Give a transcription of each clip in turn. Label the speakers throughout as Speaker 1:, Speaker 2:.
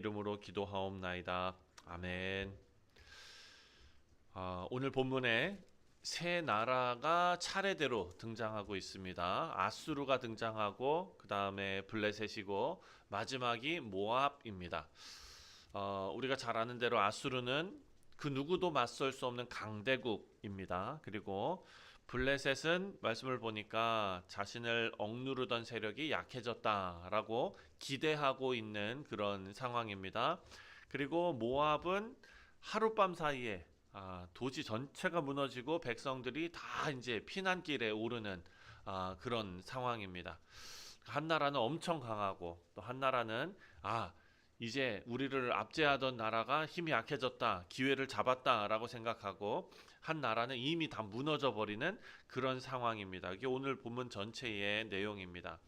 Speaker 1: 이름으로 기도하옵나이다. 아멘. 오늘 본문에 세 나라가 차례대로 등장하고 있습니다. 아수르가 등장하고 그 다음에 블레셋이고 마지막이 모압입니다. 우리가 잘 아는 대로 아수르는 그 누구도 맞설 수 없는 강대국입니다. 그리고 블레셋은 말씀을 보니까 자신을 억누르던 세력이 약해졌다라고 기대하고 있는 그런 상황입니다. 그리고 모압은 하룻밤 사이에 도시 전체가 무너지고 백성들이 다 이제 피난길에 오르는 그런 상황입니다. 한 나라는 엄청 강하고 또 한 나라는 이제 우리를 압제하던 나라가 힘이 약해졌다, 기회를 잡았다라고 생각하고 한 나라는 이미 다 무너져 버리는 그런 상황입니다. 이게 오늘 본문 전체의 내용입니다.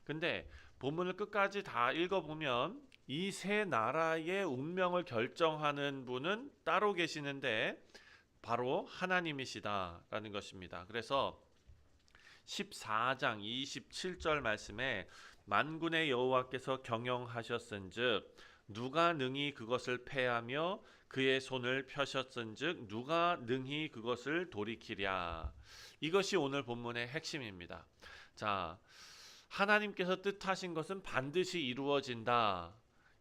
Speaker 1: 근데 본문을 끝까지 다 읽어보면 이 세 나라의 운명을 결정하는 분은 따로 계시는데 바로 하나님이시다라는 것입니다. 그래서 14장 27절 말씀에 만군의 여호와께서 경영하셨은즉 누가 능히 그것을 패하며 그의 손을 펴셨은즉 누가 능히 그것을 돌이키랴. 이것이 오늘 본문의 핵심입니다. 자, 하나님께서 뜻하신 것은 반드시 이루어진다.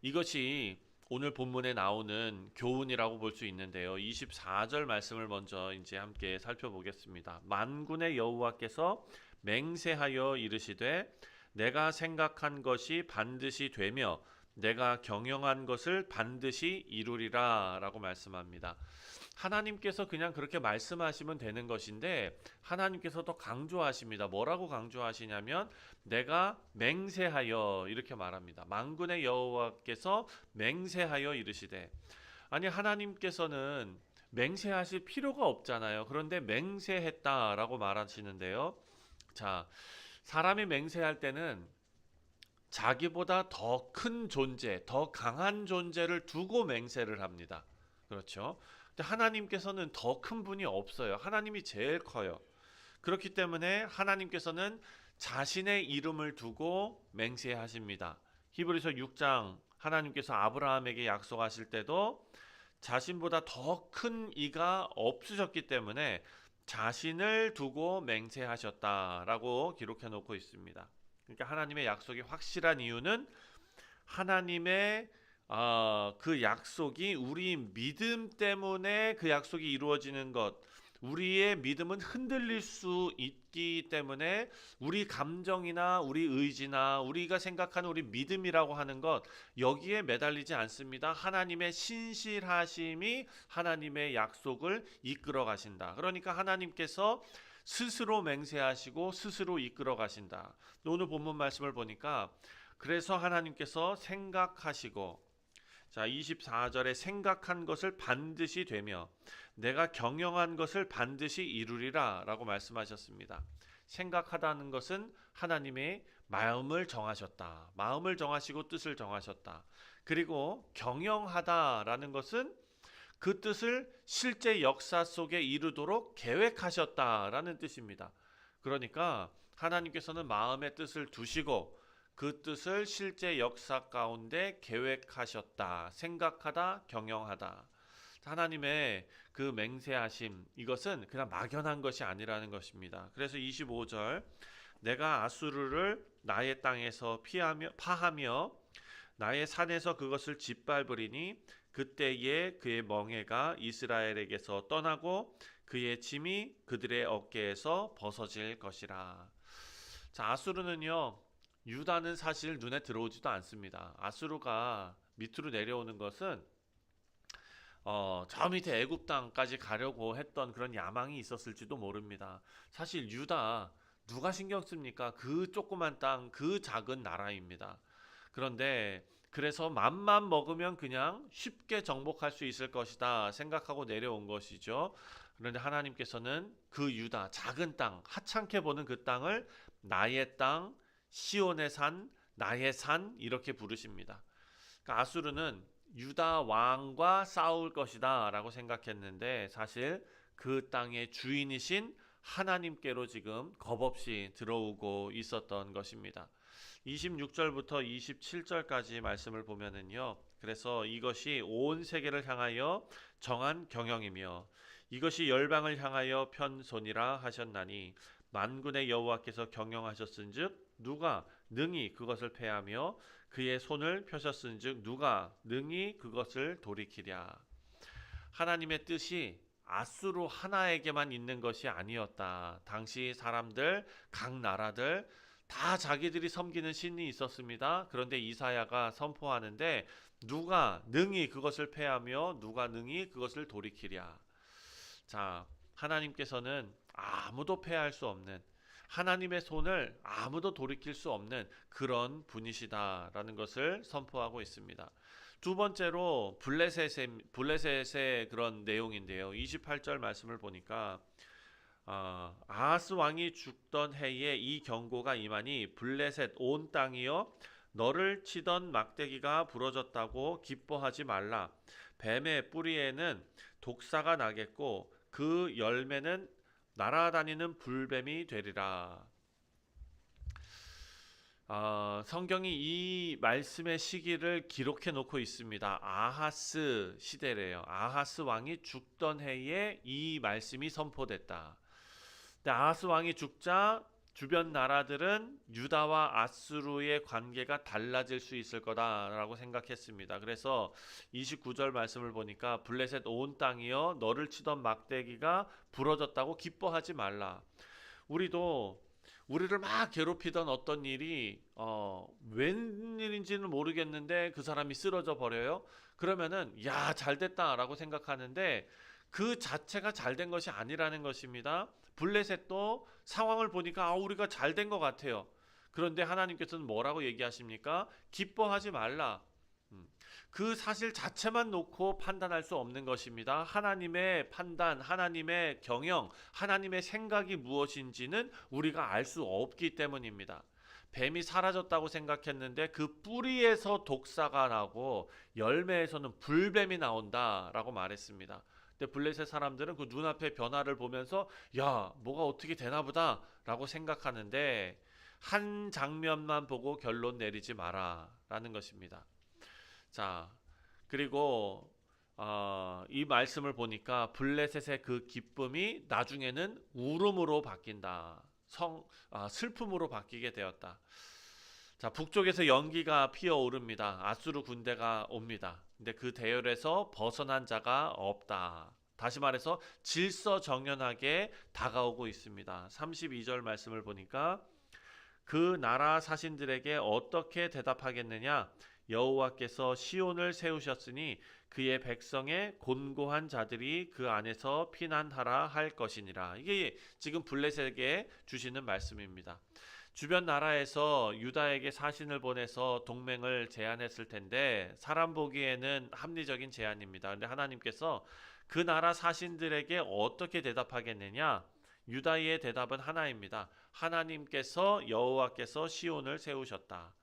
Speaker 1: 이것이 오늘 본문에 나오는 교훈이라고 볼 수 있는데요. 24절 말씀을 먼저 이제 함께 살펴보겠습니다. 만군의 여호와께서 맹세하여 이르시되 내가 생각한 것이 반드시 되며 내가 경영한 것을 반드시 이루리라 라고 말씀합니다. 하나님께서 그냥 그렇게 말씀하시면 되는 것인데 하나님께서 더 강조하십니다. 뭐라고 강조하시냐면 내가 맹세하여 이렇게 말합니다. 만군의 여호와께서 맹세하여 이르시되, 아니 하나님께서는 맹세하실 필요가 없잖아요. 그런데 맹세했다라고 말하시는데요. 자, 사람이 맹세할 때는 자기보다 더 큰 존재, 더 강한 존재를 두고 맹세를 합니다. 그렇죠? 근데 하나님께서는 더 큰 분이 없어요. 하나님이 제일 커요. 그렇기 때문에 하나님께서는 자신의 이름을 두고 맹세하십니다. 히브리서 6장 하나님께서 아브라함에게 약속하실 때도 자신보다 더 큰 이가 없으셨기 때문에 자신을 두고 맹세하셨다라고 기록해 놓고 있습니다. 그러니까 하나님의 약속이 확실한 이유는 하나님의 그 약속이 우리 믿음 때문에 그 약속이 이루어지는 것, 우리의 믿음은 흔들릴 수 있기 때문에 우리 감정이나 우리 의지나 우리가 생각하는 우리 믿음이라고 하는 것 여기에 매달리지 않습니다. 하나님의 신실하심이 하나님의 약속을 이끌어 가신다. 그러니까 하나님께서 스스로 맹세하시고 스스로 이끌어 가신다. 오늘 본문 말씀을 보니까 그래서 하나님께서 생각하시고, 자, 24절에 생각한 것을 반드시 되며 내가 경영한 것을 반드시 이루리라 라고 말씀하셨습니다. 생각하다는 것은 하나님의 마음을 정하셨다. 마음을 정하시고 뜻을 정하셨다. 그리고 경영하다라는 것은 그 뜻을 실제 역사 속에 이루도록 계획하셨다라는 뜻입니다. 그러니까 하나님께서는 마음의 뜻을 두시고 그 뜻을 실제 역사 가운데 계획하셨다. 생각하다, 경영하다. 하나님의 그 맹세하심, 이것은 그냥 막연한 것이 아니라는 것입니다. 그래서 25절 내가 아수르를 나의 땅에서 파하며 나의 산에서 그것을 짓밟으리니 그때에 그의 멍에가 이스라엘에게서 떠나고 그의 짐이 그들의 어깨에서 벗어질 것이라. 자, 아수르는요, 유다는 사실 눈에 들어오지도 않습니다. 아수르가 밑으로 내려오는 것은 저 밑에 애굽 땅까지 가려고 했던 그런 야망이 있었을지도 모릅니다. 사실 유다 누가 신경 씁니까? 그 조그만 땅, 그 작은 나라입니다. 그런데 그래서 맘만 먹으면 그냥 쉽게 정복할 수 있을 것이다 생각하고 내려온 것이죠. 그런데 하나님께서는 그 유다 작은 땅, 하찮게 보는 그 땅을 나의 땅, 시온의 산, 나의 산 이렇게 부르십니다. 그러니까 아수르는 유다 왕과 싸울 것이다 라고 생각했는데 사실 그 땅의 주인이신 하나님께로 지금 겁없이 들어오고 있었던 것입니다. 26절부터 27절까지 말씀을 보면은요, 그래서 이것이 온 세계를 향하여 정한 경영이며 이것이 열방을 향하여 편손이라 하셨나니 만군의 여호와께서 경영하셨은즉 누가 능히 그것을 패하며 그의 손을 펴셨은즉 누가 능히 그것을 돌이키랴. 하나님의 뜻이 아수르 하나에게만 있는 것이 아니었다. 당시 사람들, 각 나라들 다 자기들이 섬기는 신이 있었습니다. 그런데 이사야가 선포하는데 누가 능히 그것을 패하며 누가 능히 그것을 돌이키랴. 자, 하나님께서는 아무도 패할 수 없는, 하나님의 손을 아무도 돌이킬 수 없는 그런 분이시다라는 것을 선포하고 있습니다. 두 번째로 블레셋의 그런 내용인데요. 28절 말씀을 보니까 아하스 왕이 죽던 해에 이 경고가 임하니 블레셋 온 땅이여 너를 치던 막대기가 부러졌다고 기뻐하지 말라. 뱀의 뿌리에는 독사가 나겠고 그 열매는 날아다니는 불뱀이 되리라. 성경이 이 말씀의 시기를 기록해 놓고 있습니다. 아하스 시대래요. 아하스 왕이 죽던 해에 이 말씀이 선포됐다. 근데 아하스 왕이 죽자 주변 나라들은 유다와 아수르의 관계가 달라질 수 있을 거다라고 생각했습니다. 그래서 29절 말씀을 보니까 블레셋 온 땅이여 너를 치던 막대기가 부러졌다고 기뻐하지 말라. 우리를 막 괴롭히던 어떤 일이 웬일인지는 모르겠는데 그 사람이 쓰러져 버려요. 그러면은 야, 잘 됐다라고 생각하는데 그 자체가 잘 된 것이 아니라는 것입니다. 블레셋도 상황을 보니까 우리가 잘 된 것 같아요. 그런데 하나님께서는 뭐라고 얘기하십니까? 기뻐하지 말라. 그 사실 자체만 놓고 판단할 수 없는 것입니다. 하나님의 판단, 하나님의 경영, 하나님의 생각이 무엇인지는 우리가 알 수 없기 때문입니다. 뱀이 사라졌다고 생각했는데 그 뿌리에서 독사가 나고 열매에서는 불뱀이 나온다라고 말했습니다. 근데 블레셋 사람들은 그 눈앞의 변화를 보면서 야, 뭐가 어떻게 되나 보다 라고 생각하는데 한 장면만 보고 결론 내리지 마라 라는 것입니다. 자, 그리고 이 말씀을 보니까 블레셋의 그 기쁨이 나중에는 울음으로 바뀐다. 슬픔으로 바뀌게 되었다. 자, 북쪽에서 연기가 피어오릅니다. 아수르 군대가 옵니다. 근데 그 대열에서 벗어난 자가 없다. 다시 말해서 질서정연하게 다가오고 있습니다. 32절 말씀을 보니까 그 나라 사신들에게 어떻게 대답하겠느냐? 여호와께서 시온을 세우셨으니 그의 백성의 곤고한 자들이 그 안에서 피난하라 할 것이니라. 이게 지금 블레셋에게 주시는 말씀입니다. 주변 나라에서 유다에게 사신을 보내서 동맹을 제안했을 텐데 사람 보기에는 합리적인 제안입니다. 그런데 하나님께서 그 나라 사신들에게 어떻게 대답하겠느냐? 유다의 대답은 하나입니다. 하나님께서 여호와께서 시온을 세우셨다.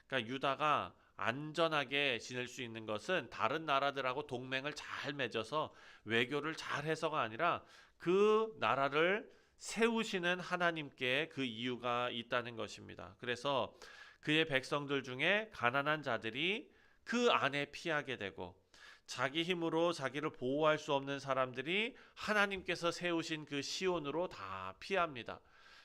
Speaker 1: 그러니까 유다가 안전하게 지낼 수 있는 것은 다른 나라들하고 동맹을 잘 맺어서 외교를 잘 해서가 아니라 그 나라를 세우시는 하나님께 그 이유가 있다는 것입니다. 그래서 그의 백성들 중에 가난한 자들이 그 안에 피하게 되고 자기 힘으로 자기를 보호할 수 없는 사람들이 하나님께서 세우신 그 시온으로 다 피합니다.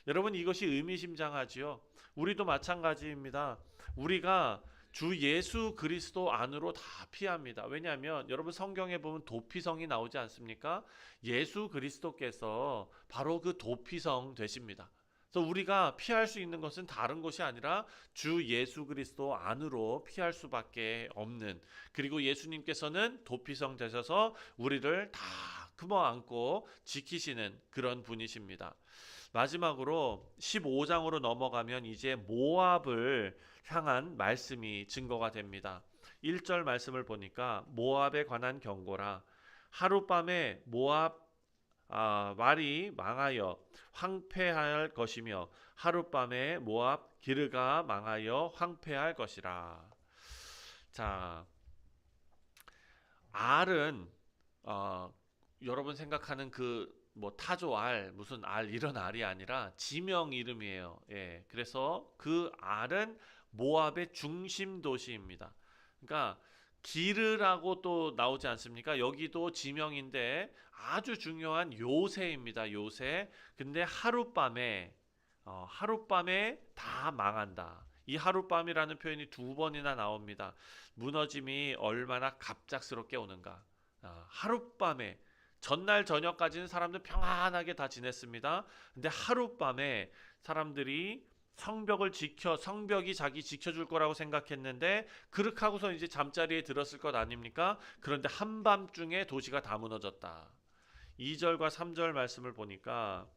Speaker 1: 여러분, 이것이 의미심장하지요. 우리도 마찬가지입니다. 우리가 주 예수 그리스도 안으로 다 피합니다. 왜냐하면 여러분 성경에 보면 도피성이 나오지 않습니까? 예수 그리스도께서 바로 그 도피성 되십니다. 그래서 우리가 피할 수 있는 것은 다른 것이 아니라 주 예수 그리스도 안으로 피할 수밖에 없는, 그리고 예수님께서는 도피성 되셔서 우리를 다 품어안고 지키시는 그런 분이십니다. 마지막으로 15장으로 넘어가면 이제 모압을 향한 말씀이 증거가 됩니다. 1절 말씀을 보니까 모압에 관한 경고라. 하룻밤에 모압 말이 망하여 황폐할 것이며 하룻밤에 모압 기르가 망하여 황폐할 것이라. 자, 알은 여러분 생각하는 그 뭐 타조 알, 무슨 알 이런 알이 아니라 지명 이름이에요. 예, 그래서 그 알은 모압의 중심 도시입니다. 그러니까 기르라고 또 나오지 않습니까? 여기도 지명인데 아주 중요한 요새입니다. 요새. 근데 하룻밤에 다 망한다. 이 하룻밤이라는 표현이 두 번이나 나옵니다. 무너짐이 얼마나 갑작스럽게 오는가. 하룻밤에 전날 저녁까지는 사람들 평안하게 다 지냈습니다. 근데 하룻밤에 사람들이 성벽이 자기 지켜줄 거라고 생각했는데 그렇게 하고서 이제 잠자리에 들었을 것 아닙니까? 그런데 한밤중에 도시가 다 무너졌다. 2절과 3절 말씀을 보니까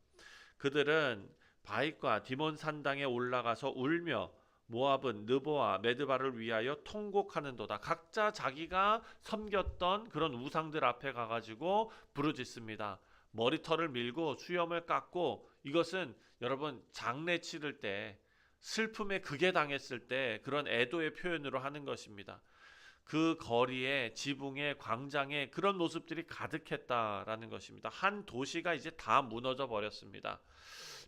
Speaker 1: 그들은 바윗과 디몬 산당에 올라가서 울며 모압은 느보와 메드바를 위하여 통곡하는도다. 각자 자기가 섬겼던 그런 우상들 앞에 가가지고 부르짖습니다. 머리털을 밀고 수염을 깎고, 이것은 여러분 장례 치를 때 슬픔에 극에 당했을 때 그런 애도의 표현으로 하는 것입니다. 그 거리에 지붕에 광장에 그런 모습들이 가득했다라는 것입니다. 한 도시가 이제 다 무너져 버렸습니다.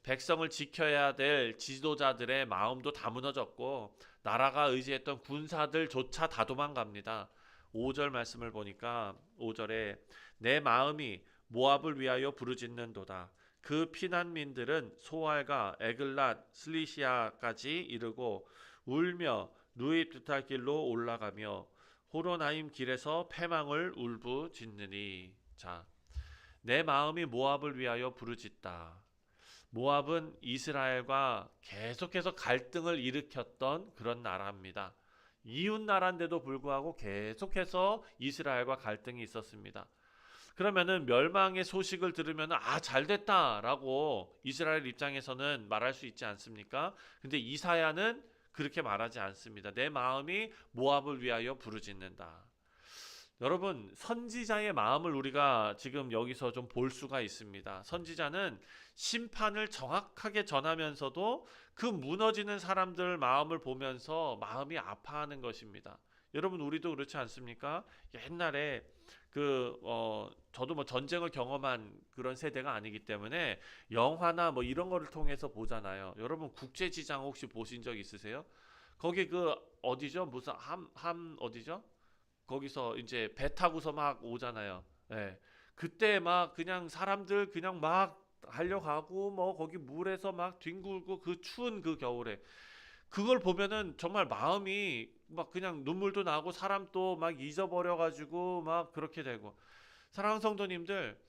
Speaker 1: 백성을 지켜야 될 지도자들의 마음도 다 무너졌고 나라가 의지했던 군사들조차 다 도망갑니다. 5절 말씀을 보니까 5절에 내 마음이 모압을 위하여 부르짖는도다. 그 피난민들은 소알과 에글랏 슬리시아까지 이르고 울며 누입드탈 길로 올라가며 호로나임 길에서 패망을 울부짖느니. 자, 내 마음이 모압을 위하여 부르짖다. 모압은 이스라엘과 계속해서 갈등을 일으켰던 그런 나라입니다. 이웃 나라인데도 불구하고 계속해서 이스라엘과 갈등이 있었습니다. 그러면은 멸망의 소식을 들으면 잘됐다라고 이스라엘 입장에서는 말할 수 있지 않습니까? 근데 이사야는 그렇게 말하지 않습니다. 내 마음이 모압을 위하여 부르짖는다. 여러분, 선지자의 마음을 우리가 지금 여기서 좀 볼 수가 있습니다. 선지자는 심판을 정확하게 전하면서도 그 무너지는 사람들 마음을 보면서 마음이 아파하는 것입니다. 여러분, 우리도 그렇지 않습니까? 옛날에 저도 뭐 전쟁을 경험한 그런 세대가 아니기 때문에 영화나 뭐 이런 거를 통해서 보잖아요. 여러분, 국제지장 혹시 보신 적 있으세요? 거기 어디죠? 무슨 어디죠? 거기서 이제 배 타고서 막 오잖아요. 예. 그때 막 그냥 사람들 그냥 막 달려가고 뭐 거기 물에서 막 뒹굴고 그 추운 그 겨울에 그걸 보면은 정말 마음이 막 그냥 눈물도 나고 사람도 막 잊어버려 가지고 막 그렇게 되고. 사랑하는 성도님들,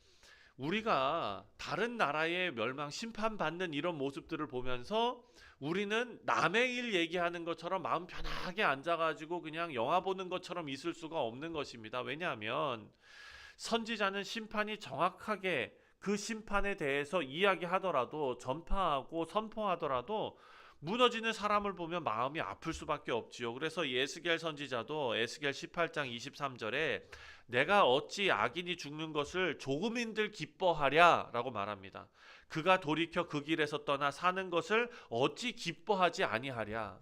Speaker 1: 우리가 다른 나라의 멸망 심판받는 이런 모습들을 보면서 우리는 남의 일 얘기하는 것처럼 마음 편하게 앉아가지고 그냥 영화 보는 것처럼 있을 수가 없는 것입니다. 왜냐하면 선지자는 심판이 정확하게 그 심판에 대해서 이야기하더라도 전파하고 선포하더라도 무너지는 사람을 보면 마음이 아플 수밖에 없지요. 그래서 예스겔 선지자도 에스겔 18장 23절에 내가 어찌 악인이 죽는 것을 조금인들 기뻐하랴 라고 말합니다. 그가 돌이켜 그 길에서 떠나 사는 것을 어찌 기뻐하지 아니하랴.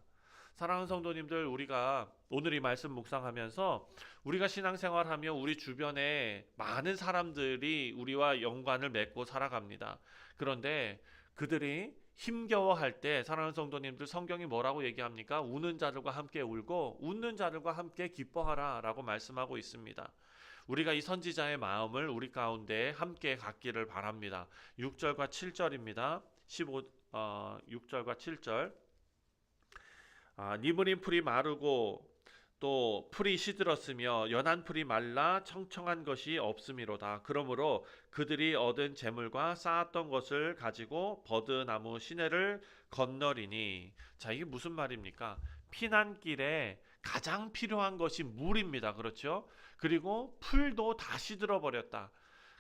Speaker 1: 사랑하는 성도님들, 우리가 오늘 이 말씀 묵상하면서 우리가 신앙생활하며 우리 주변에 많은 사람들이 우리와 연관을 맺고 살아갑니다. 그런데 그들이 힘겨워할 때 사랑하는 성도님들, 성경이 뭐라고 얘기합니까? 우는 자들과 함께 울고 웃는 자들과 함께 기뻐하라 라고 말씀하고 있습니다. 우리가 이 선지자의 마음을 우리 가운데 함께 갖기를 바랍니다. 6절과 7절입니다. 6절과 7절. 니무린 풀이 마르고 또 풀이 시들었으며 연한 풀이 말라 청청한 것이 없음이로다. 그러므로 그들이 얻은 재물과 쌓았던 것을 가지고 버드나무 시내를 건너리니. 자, 이게 무슨 말입니까? 피난길에 가장 필요한 것이 물입니다. 그렇죠? 그리고 풀도 다 시들어 버렸다.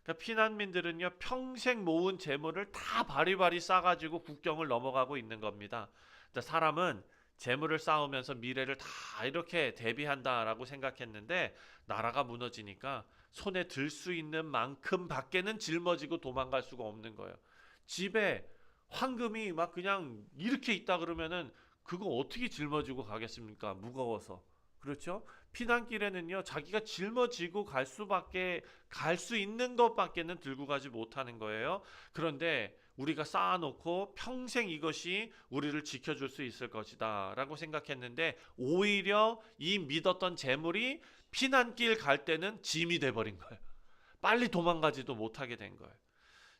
Speaker 1: 그러니까 피난민들은요, 평생 모은 재물을 다 바리바리 싸가지고 국경을 넘어가고 있는 겁니다. 그러니까 사람은 재물을 쌓으면서 미래를 다 이렇게 대비한다라고 생각했는데 나라가 무너지니까 손에 들 수 있는 만큼 밖에는 짊어지고 도망갈 수가 없는 거예요. 집에 황금이 막 그냥 이렇게 있다 그러면은 그거 어떻게 짊어지고 가겠습니까? 무거워서. 그렇죠? 피난길에는요, 자기가 짊어지고 갈 수 있는 것밖에는 들고 가지 못하는 거예요. 그런데 우리가 쌓아놓고 평생 이것이 우리를 지켜줄 수 있을 것이다 라고 생각했는데 오히려 이 믿었던 재물이 피난길 갈 때는 짐이 돼버린 거예요. 빨리 도망가지도 못하게 된 거예요.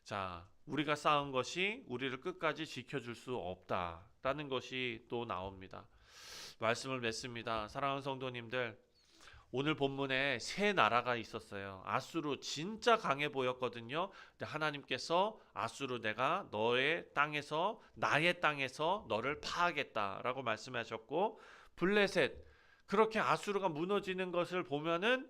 Speaker 1: 자, 우리가 쌓은 것이 우리를 끝까지 지켜줄 수 없다라는 것이 또 나옵니다. 말씀을 맺습니다. 사랑하는 성도님들, 오늘 본문에 세 나라가 있었어요. 아수르 진짜 강해 보였거든요. 근데 하나님께서 아수르 내가 너의 땅에서 나의 땅에서 너를 파하겠다라고 말씀하셨고, 블레셋 그렇게 아수르가 무너지는 것을 보면은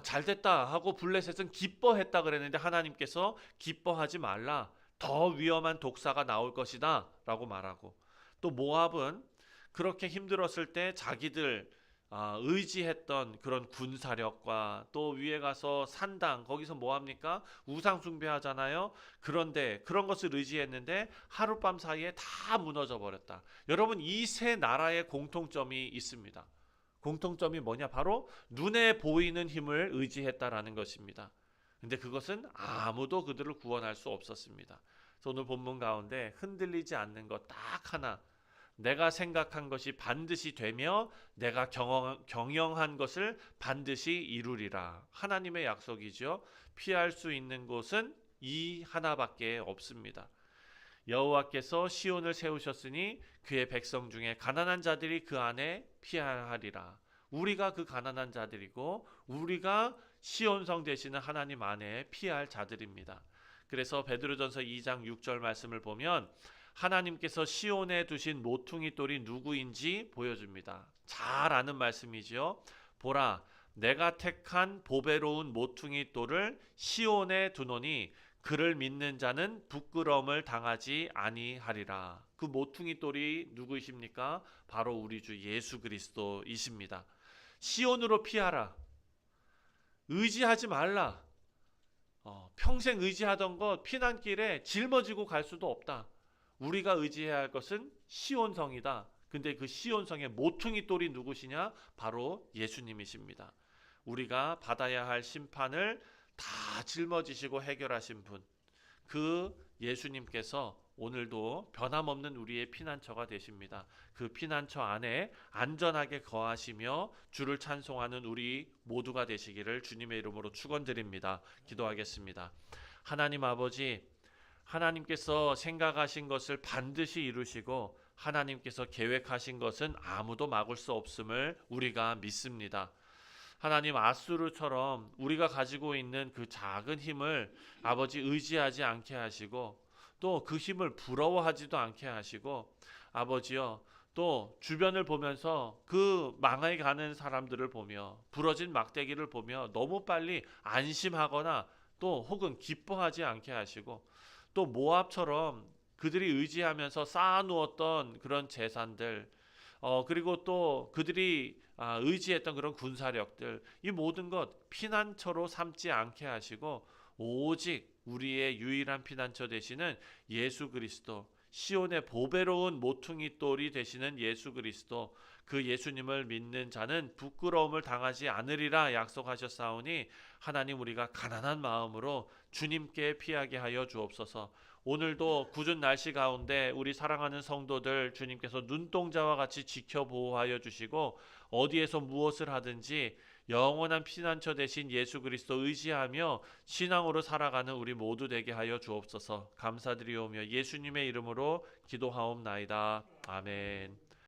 Speaker 1: 잘됐다 하고 블레셋은 기뻐했다 그랬는데 하나님께서 기뻐하지 말라. 더 위험한 독사가 나올 것이다 라고 말하고, 또 모압은 그렇게 힘들었을 때 자기들 의지했던 그런 군사력과 또 위에 가서 산당 거기서 뭐 합니까? 우상 숭배하잖아요. 그런데 그런 것을 의지했는데 하룻밤 사이에 다 무너져 버렸다. 여러분, 이 세 나라의 공통점이 있습니다. 공통점이 뭐냐? 바로 눈에 보이는 힘을 의지했다라는 것입니다. 근데 그것은 아무도 그들을 구원할 수 없었습니다. 그래서 오늘 본문 가운데 흔들리지 않는 것 딱 하나, 내가 생각한 것이 반드시 되며 내가 경영한 것을 반드시 이루리라. 하나님의 약속이죠. 피할 수 있는 곳은 이 하나밖에 없습니다. 여호와께서 시온을 세우셨으니 그의 백성 중에 가난한 자들이 그 안에 피하리라. 우리가 그 가난한 자들이고 우리가 시온성 되시는 하나님 안에 피할 자들입니다. 그래서 베드로전서 2장 6절 말씀을 보면 하나님께서 시온에 두신 모퉁이 돌이 누구인지 보여줍니다. 잘 아는 말씀이지요. 보라, 내가 택한 보배로운 모퉁이 돌을 시온에 두노니 그를 믿는 자는 부끄러움을 당하지 아니하리라. 그 모퉁이 돌이 누구이십니까? 바로 우리 주 예수 그리스도이십니다. 시온으로 피하라. 의지하지 말라. 평생 의지하던 것 피난길에 짊어지고 갈 수도 없다. 우리가 의지해야 할 것은 시온성이다. 근데 그 시온성의 모퉁이 돌이 누구시냐? 바로 예수님이십니다. 우리가 받아야 할 심판을 다 짊어지시고 해결하신 분, 그 예수님께서 오늘도 변함없는 우리의 피난처가 되십니다. 그 피난처 안에 안전하게 거하시며 주를 찬송하는 우리 모두가 되시기를 주님의 이름으로 축원드립니다. 기도하겠습니다. 하나님 아버지, 하나님께서 생각하신 것을 반드시 이루시고 하나님께서 계획하신 것은 아무도 막을 수 없음을 우리가 믿습니다. 하나님, 아수르처럼 우리가 가지고 있는 그 작은 힘을 아버지 의지하지 않게 하시고 또 그 힘을 부러워하지도 않게 하시고 아버지여, 또 주변을 보면서 그 망해가는 사람들을 보며 부러진 막대기를 보며 너무 빨리 안심하거나 또 혹은 기뻐하지 않게 하시고, 또 모압처럼 그들이 의지하면서 쌓아놓았던 그런 재산들, 그리고 또 그들이 의지했던 그런 군사력들, 이 모든 것 피난처로 삼지 않게 하시고 오직 우리의 유일한 피난처 되시는 예수 그리스도, 시온의 보배로운 모퉁이 돌이 되시는 예수 그리스도, 그 예수님을 믿는 자는 부끄러움을 당하지 않으리라 약속하셨사오니 하나님, 우리가 가난한 마음으로 주님께 피하게 하여 주옵소서. 오늘도 궂은 날씨 가운데 우리 사랑하는 성도들 주님께서 눈동자와 같이 지켜 보호하여 주시고 어디에서 무엇을 하든지 영원한 피난처 되신 예수 그리스도 의지하며 신앙으로 살아가는 우리 모두 되게 하여 주옵소서. 감사드리오며 예수님의 이름으로 기도하옵나이다. 아멘.